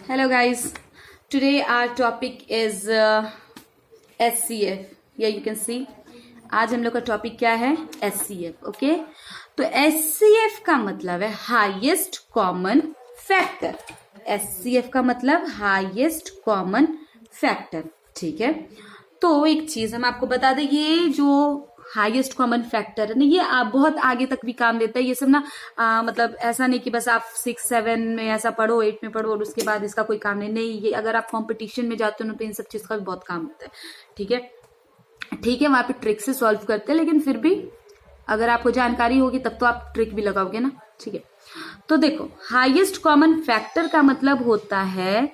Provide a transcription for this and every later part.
Hello guys, today our topic is SCF. Yeah, you can see. आज हम लोग का टॉपिक क्या है? SCF. ओके, तो SCF का मतलब है हाईएस्ट कॉमन फैक्टर. SCF का मतलब हाईएस्ट कॉमन फैक्टर. ठीक है, तो एक चीज हम आपको बता दें, ये जो हाईएस्ट कॉमन फैक्टर है ना, ये आप बहुत आगे तक भी काम देता है. ये सब ना मतलब ऐसा नहीं कि बस आप 6, 7 में ऐसा पढ़ो, 8 में पढ़ो और उसके बाद इसका कोई काम नहीं. ये अगर आप कंपटीशन में जाते हो ना तो इन सब चीज का भी बहुत काम होता है. ठीक है, वहां पे ट्रिक से सॉल्व करते हैं, लेकिन फिर भी अगर आपको जानकारी होगी तब तो आप ट्रिक भी लगाओगे ना. ठीक है, तो देखो, हाईएस्ट कॉमन फैक्टर का मतलब होता है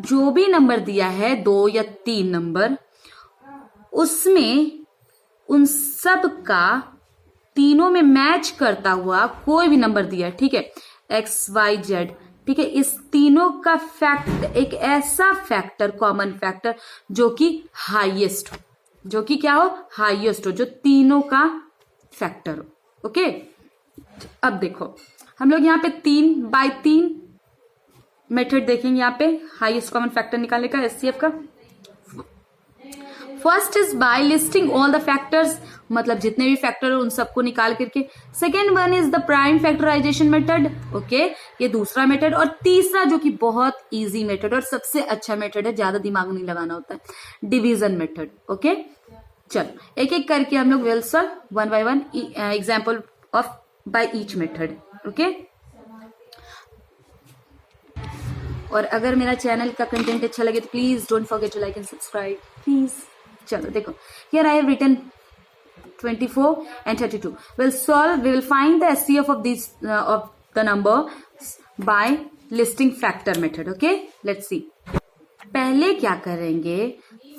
जो भी नंबर दिया है, 2 या 3 नंबर, उसमें उन सब का तीनों में मैच करता हुआ कोई भी नंबर दिया है. ठीक है, एक्स वाई जेड. ठीक है, इस तीनों का फैक्टर, एक ऐसा फैक्टर, कॉमन फैक्टर जो कि हाईएस्ट हो, जो कि क्या हो, हाईएस्ट हो, जो तीनों का फैक्टर हो. ओके, अब देखो हम लोग यहाँ पे 3x3 मेथड देखेंगे. यहाँ पे हाईएस्ट कॉमन फैक्टर निकालने का एचसीएफ का. First is by listing all the factors, मतलब जितने भी फैक्टर हो उन सबको निकाल करके. Second one is the prime factorization method. Okay, ये दूसरा मेथड. और तीसरा जो कि बहुत इजी मेथड और सबसे अच्छा मेथड है, ज्यादा दिमाग नहीं लगाना होता है, डिवीजन मेथड. ओके, चलो एक एक करके हम लोग will solve 1 by 1 example of by each method. Okay, और अगर मेरा चैनल का कंटेंट अच्छा लगे तो please don't forget to like and subscribe please. चलो देखो, here I have written 24 and 32. We will find the SCF of these of the number by listing factor method. Okay, let's see. पहले क्या करेंगे,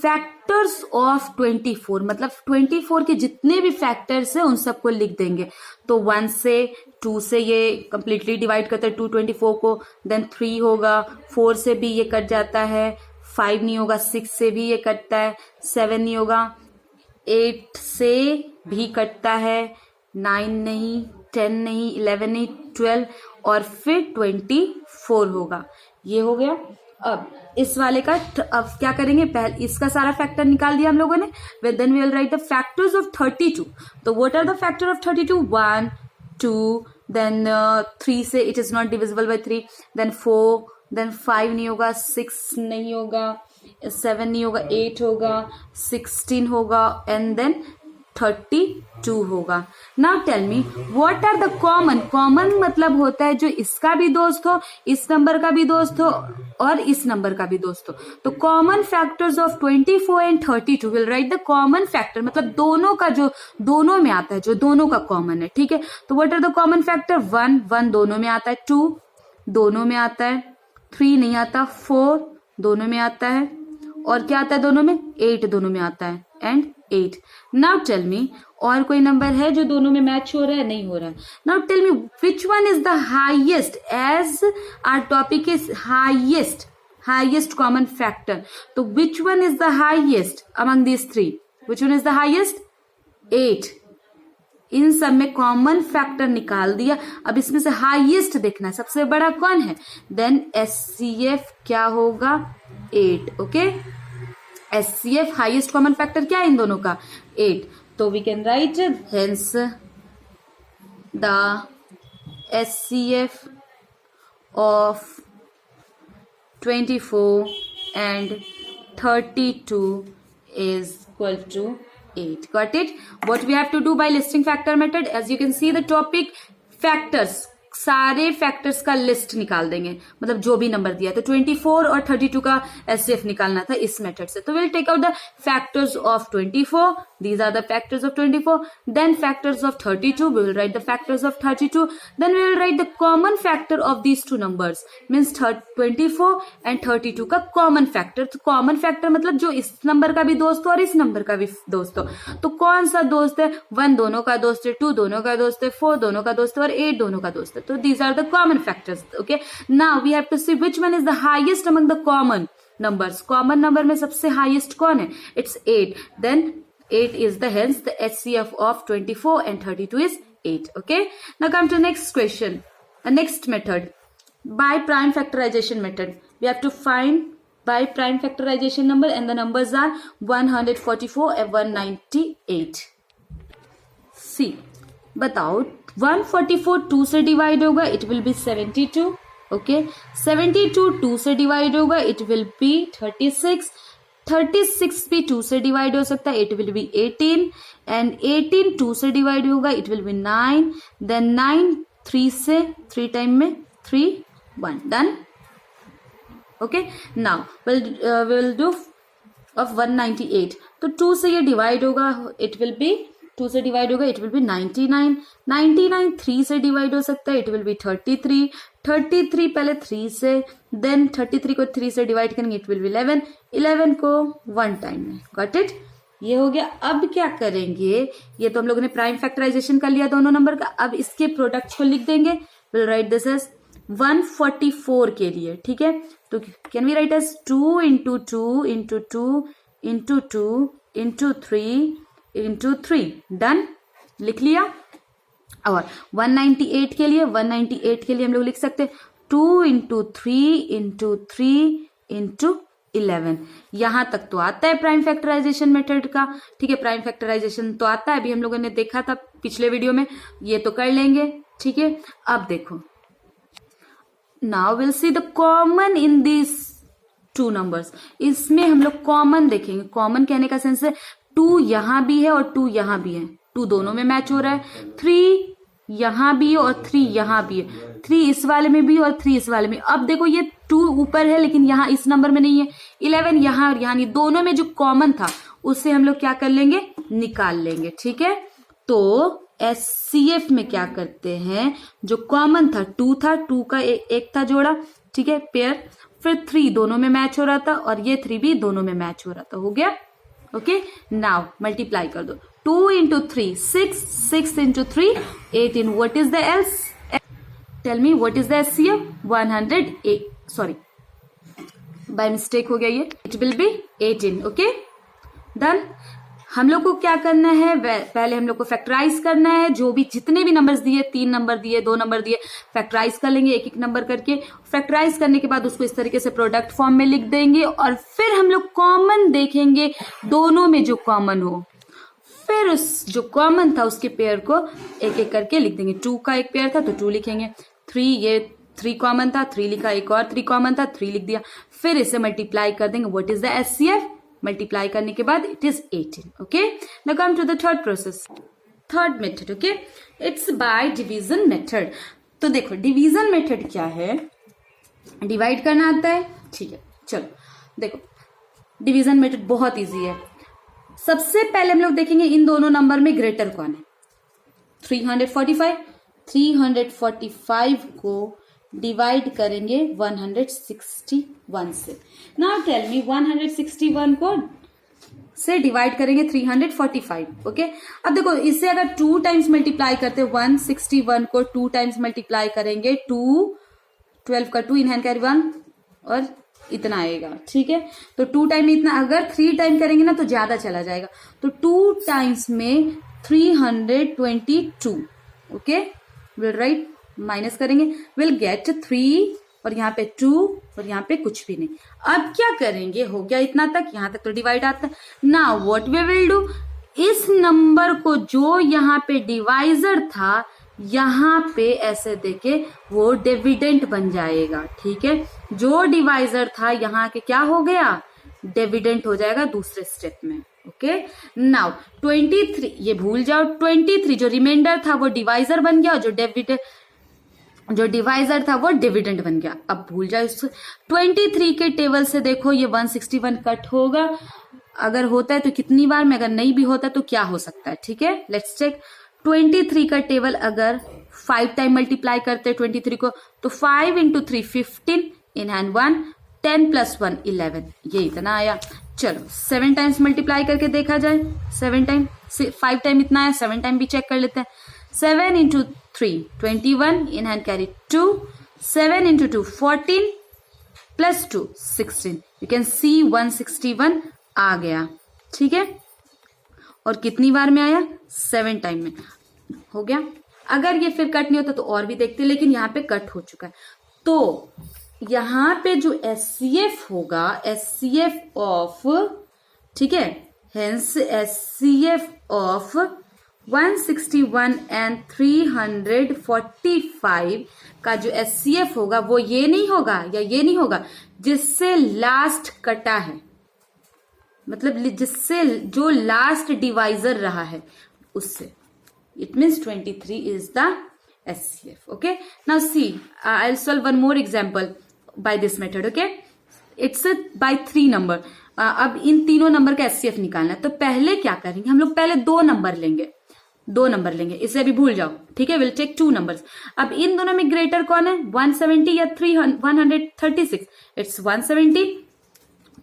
factors of 24, मतलब 24 के जितने भी factors है उन सबको लिख देंगे. तो 1 से 2 से ये कंप्लीटली डिवाइड करते हैं 224 को. देन 3 होगा, 4 से भी ये कट जाता है, 5 नहीं होगा, 6 से भी ये कटता है, 7 नहीं होगा, 8 से भी कटता है, 9 नहीं, 10 नहीं, 11 नहीं, 12 और फिर 24 होगा. ये हो गया. अब इस वाले का अब क्या करेंगे, पहले इसका सारा फैक्टर निकाल दिया हम लोगों ने. Then we will write the factors of 32. तो what are the factor of 32? 1, 2, then 3 से it is not divisible by 3, then 4, then 5 नहीं होगा, 6 नहीं होगा, 7 नहीं होगा, 8 होगा, 16 होगा एंड देन 32 होगा. Now tell me what are the common. Common मतलब होता है जो इसका भी दोस्त हो, इस नंबर का भी दोस्त हो और इस नंबर का भी दोस्त हो. तो common factors of 24 and 32 will write the common factor, मतलब दोनों का जो दोनों में आता है, जो दोनों का कॉमन है. ठीक है, तो what are the common factor? 1 दोनों में आता है, 2 दोनों में आता है, 3 नहीं आता, 4 दोनों में आता है, और क्या आता है दोनों में? 8 दोनों में आता है एंड 8. नाउ टेल मी और कोई नंबर है जो दोनों में मैच हो रहा है? नहीं हो रहा है. Now tell me which one is the highest, as our topic is highest common factor. तो which one is the highest among these 3? Which one is the highest? 8. इन सब में कॉमन फैक्टर निकाल दिया. अब इसमें से हाईएस्ट देखना है, सबसे बड़ा कौन है. देन एचसीएफ क्या होगा? 8. Okay, HCF highest common factor क्या है इन दोनों का? 8. तो we can write hence the HCF of 24 and 32 is equal to 8. Got it? What we have to do by listing factor method? As you can see the topic, factors, सारे factors का list निकाल देंगे, मतलब जो भी number दिया. तो 24 और 32 का एचसीएफ निकालना था इस मेथड से. तो will take out the factors of 24. These are the factors of 24. Then factors of 32. We will write the factors of 32. Then we will write the common factor of these two numbers, means 24 and 32 का common factor. तो common factor मतलब जो इस number का भी दोस्त हो और इस नंबर का भी दोस्त हो. तो कौन सा दोस्त है? 1 दोनों का दोस्त है, 2 दोनों का दोस्त है, 4 दोनों का दोस्त है और 8 दोनों का दोस्त है. So these are the common factors. Okay, now we have to see which one is the highest among the common numbers. Common number में सबसे highest कौन है? It's 8. Then 8 is the hence the HCF of 24 and 32 is 8. Okay, now come to next question, next method. by prime factorization method. We have to find by prime factorization number and the numbers are 144 and 198. See, बताओ 144 2 से divide होगा, it will be 72. Okay 72 2 से divide होगा, it will be 36. 36 भी 2 से divide हो सकता है, it will be 18. एंड 18 2 से डिवाइड होगा, it will be 9. देन 9 3 से 3 टाइम में 3 1 done. Okay now will do of 198. तो 2 से ये डिवाइड होगा, it will be 2 से डिवाइड होगा, it will be 99. 99 3 से डिवाइड हो सकता है, it will be 33. 33 पहले 3 से, देन 33 को 3 से डिवाइड करेंगे, it will be 11. 11 को 1 टाइम में. Got it? ये हो गया. अब क्या करेंगे, ये तो हम लोगों ने प्राइम फैक्टराइजेशन कर लिया दोनों नंबर का. अब इसके प्रोडक्ट को लिख देंगे. विल राइट दिस एज 144 के लिए. ठीक है, तो can we write as 2 into 2 into 2 into 2 into 3 into 3. Done, लिख लिया. और 198 के लिए, 198 के लिए हम लोग लिख सकते हैं 2 इंटू 3 इंटू 3 इंटू 11. यहां तक तो आता है प्राइम फैक्टराइजेशन मेथड का. ठीक है, प्राइम फैक्टराइजेशन तो आता है, अभी हम लोगों ने देखा था पिछले वीडियो में, ये तो कर लेंगे. ठीक है, अब देखो, now will see the common in this two numbers. इसमें हम लोग कॉमन देखेंगे. कॉमन कहने का सेंस है 2 यहां भी है और 2 यहां भी है. 2 दोनों में मैच हो रहा है. 3 यहां भी है और 3 यहां भी है. 3 इस वाले में भी और 3 इस वाले में. अब देखो ये 2 ऊपर है लेकिन यहां इस नंबर में नहीं है. 11 यहां और यहां नहीं. दोनों में जो कॉमन था उससे हम लोग क्या कर लेंगे, निकाल लेंगे. ठीक है, तो SCF में क्या करते हैं, जो कॉमन था 2 था, 2 का एक था जोड़ा. ठीक है, पेयर. फिर 3 दोनों में मैच हो रहा था और ये 3 भी दोनों में मैच हो रहा था. हो गया. ओके, नाउ मल्टीप्लाई कर दो. 2 into 3 6, 6 into 3 18. What is the LCM? Tell me what is the SCF? 108. Sorry, by mistake हो गया ये. It will be 18. Okay done. हम लोग को क्या करना है, पहले हम लोग को फैक्टराइज करना है. जो भी जितने भी नंबर्स दिए, 3 नंबर दिए, 2 नंबर दिए, फैक्टराइज कर लेंगे एक एक नंबर करके. फैक्टराइज करने के बाद उसको इस तरीके से प्रोडक्ट फॉर्म में लिख देंगे और फिर हम लोग कॉमन देखेंगे, दोनों में जो कॉमन हो. फिर उस जो कॉमन था उसके पेयर को एक एक करके लिख देंगे. 2 का एक पेयर था तो 2 लिखेंगे. 3, ये 3 कॉमन था, 3 लिखा. एक और 3 कॉमन था, 3 लिख दिया. फिर इसे मल्टीप्लाई कर देंगे. What is the SCF? Multiply करने के बाद it is 18. Okay, now come to the third process, third method. Okay, it's by division method. तो देखो डिवीजन मेथड क्या है, डिवाइड करना आता है. ठीक है, चलो देखो डिवीजन मेथड बहुत इजी है. सबसे पहले हम लोग देखेंगे इन दोनों नंबर में ग्रेटर कौन है. 345. 345 को डिवाइड करेंगे 161 से. नाउ टेल मी 161 को से डिवाइड करेंगे 345. ओके, अब देखो इससे अगर 2 टाइम्स मल्टीप्लाई करते, 161 को 2 टाइम्स मल्टीप्लाई करेंगे, 2 12 का 2 इन हैंड कैरी 1 और इतना आएगा. ठीक है, तो 2 टाइम में इतना. अगर 3 टाइम करेंगे ना तो ज्यादा चला जाएगा. तो 2 टाइम्स में 322. ओके, विल राइट, माइनस करेंगे, विल गेट 3 और यहाँ पे 2 और यहाँ पे कुछ भी नहीं. अब क्या करेंगे, हो गया इतना तक, यहाँ तक तो डिवाइड आता है. Now what we will do, इस नंबर को जो यहाँ पे डिवाइजर था यहाँ पे ऐसे देके वो डिविडेंट बन जाएगा. ठीक है, जो डिवाइजर था यहाँ के क्या हो गया, डिविडेंट हो जाएगा दूसरे स्टेप में. ओके, नाउ 23, ये भूल जाओ, 23 जो रिमाइंडर था वो डिवाइजर बन गया और जो डिवाइजर था वो डिविडेंड बन गया. अब भूल जाओ. 23 के टेबल से देखो ये 161 कट होगा. अगर होता है तो कितनी बार में, अगर नहीं भी होता तो क्या हो सकता है. ठीक है, लेट्स चेक. 23 का टेबल अगर 5 टाइम मल्टीप्लाई करते हैं 23 को, तो 5 इंटू 3 15 इन हैंड 1, 10 प्लस 1 11. ये इतना आया. चलो 7 टाइम्स मल्टीप्लाई करके देखा जाए. 7 टाइम, 5 टाइम इतना आया, 7 टाइम भी चेक कर लेते हैं. 7 into 3 21 in hand carry 2. 7 into 2 14 plus 2 16. You can सी 161 आ गया. ठीक है, और कितनी बार में आया, 7 टाइम में. हो गया. अगर ये फिर कट नहीं होता तो और भी देखते, लेकिन यहाँ पे कट हो चुका है. तो यहां पे जो HCF होगा, HCF ऑफ, ठीक है, हेंस HCF ऑफ 161 एंड 345 का जो HCF होगा वो ये नहीं होगा या ये नहीं होगा जिससे लास्ट कटा है, मतलब जिससे जो लास्ट डिवाइजर रहा है उससे. It means 23 is the HCF. Okay, now see, I'll solve one more example by this method. Okay, it's by 3 number. अब इन तीनों नंबर का HCF निकालना है. तो पहले क्या करेंगे हम लोग, पहले दो नंबर लेंगे, इसे अभी भूल जाओ, ठीक है. Will take 2 numbers. अब इन दोनों में ग्रेटर कौन है, 170 या 136? इट्स 170.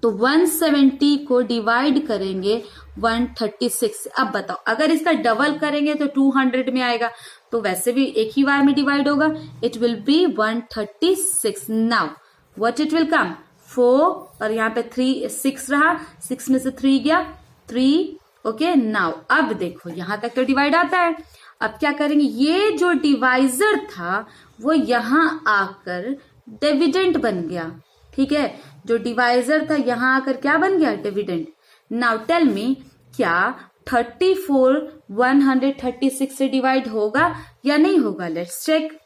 तो 170 को डिवाइड करेंगे 136. अब बताओ, अगर इसका डबल करेंगे तो 200 में आएगा, तो वैसे भी एक ही बार में डिवाइड होगा. It will B 136. Now what it will come, 4 और यहाँ पे 3 6 रहा, 6 में से 3 गया 3. ओके, नाउ अब देखो यहां तक तो डिवाइड आता है. अब क्या करेंगे, ये जो डिवाइजर था वो यहां आकर डिविडेंड बन गया, ठीक है. जो डिवाइजर था यहां आकर क्या बन गया, डिविडेंड. नाउ टेल मी, क्या 34 136 से डिवाइड होगा या नहीं होगा, let's check.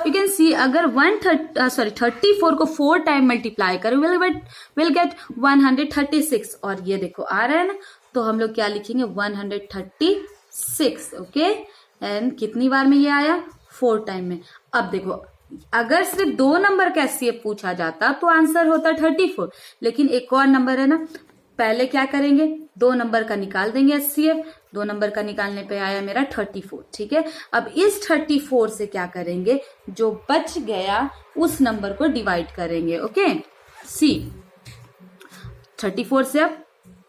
You can see, अगर 34 को 4 टाइम मल्टीप्लाई करें विल गेट 136. और ये देखो आ रहा है ना, तो हम लोग क्या लिखेंगे, 136. ओके, एंड कितनी बार में ये आया, 4 टाइम में. अब देखो, अगर सिर्फ 2 नंबर का HCF पूछा जाता तो आंसर होता 34, लेकिन एक और नंबर है ना. पहले क्या करेंगे, 2 नंबर का निकाल देंगे HCF. 2 नंबर का निकालने पे आया मेरा 34, ठीक है. अब इस 34 से क्या करेंगे, जो बच गया उस नंबर को डिवाइड करेंगे. ओके, सी 34 से अब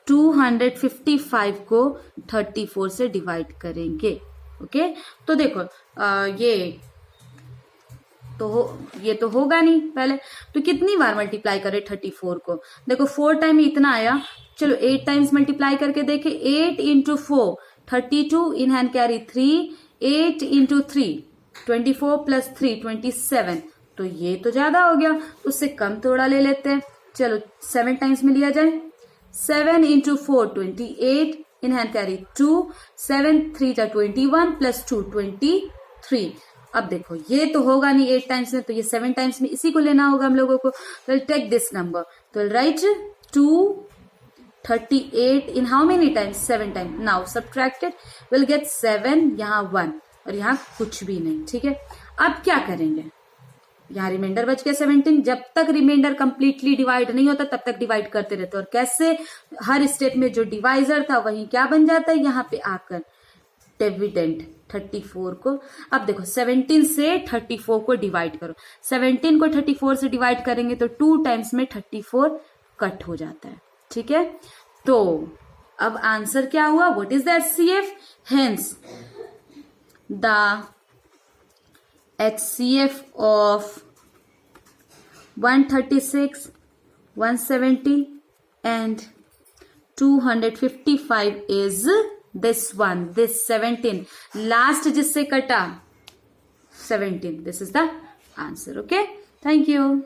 255 को 34 से डिवाइड करेंगे. ओके, तो देखो ये तो होगा नहीं पहले, तो कितनी बार मल्टीप्लाई करें 34 को. देखो 4 टाइम इतना आया, चलो 8 टाइम्स मल्टीप्लाई करके देखे. 8 into 4 32, in hand carry 3. 8 into 3 24 plus 3 27. तो ये तो ज्यादा हो गया, उससे कम थोड़ा ले लेते हैं. चलो 7 टाइम्स में लिया जाए. 7 into 4 28, in hand carry 2. 7 3 21 plus 2 23. अब देखो ये तो होगा नहीं 8 टाइम्स में, तो ये 7 टाइम्स में इसी को लेना होगा हम लोगों को. विल टेक दिस नंबर, तो will write 238 in how many times, 7 times. Now subtracted will get 7, यहाँ 1 और यहाँ कुछ भी नहीं, ठीक है. अब क्या करेंगे, यहाँ रिमाइंडर बच गया 17. जब तक रिमाइंडर कंप्लीटली डिवाइड नहीं होता तब तक डिवाइड करते रहते. और कैसे, हर स्टेप में जो डिवाइजर था वही क्या बन जाता है, यहाँ पे आकर डिविडेंड 34 को. अब देखो 17 से 34 को डिवाइड करो. 17 को 34 से डिवाइड करेंगे तो 2 टाइम्स में 34 कट हो जाता है, ठीक है. तो अब आंसर क्या हुआ, what is the HCF, hence the HCF of 136, 170 and 255 is this one, this 17. Last जिससे कटा 17. This is the answer. Okay. Thank you.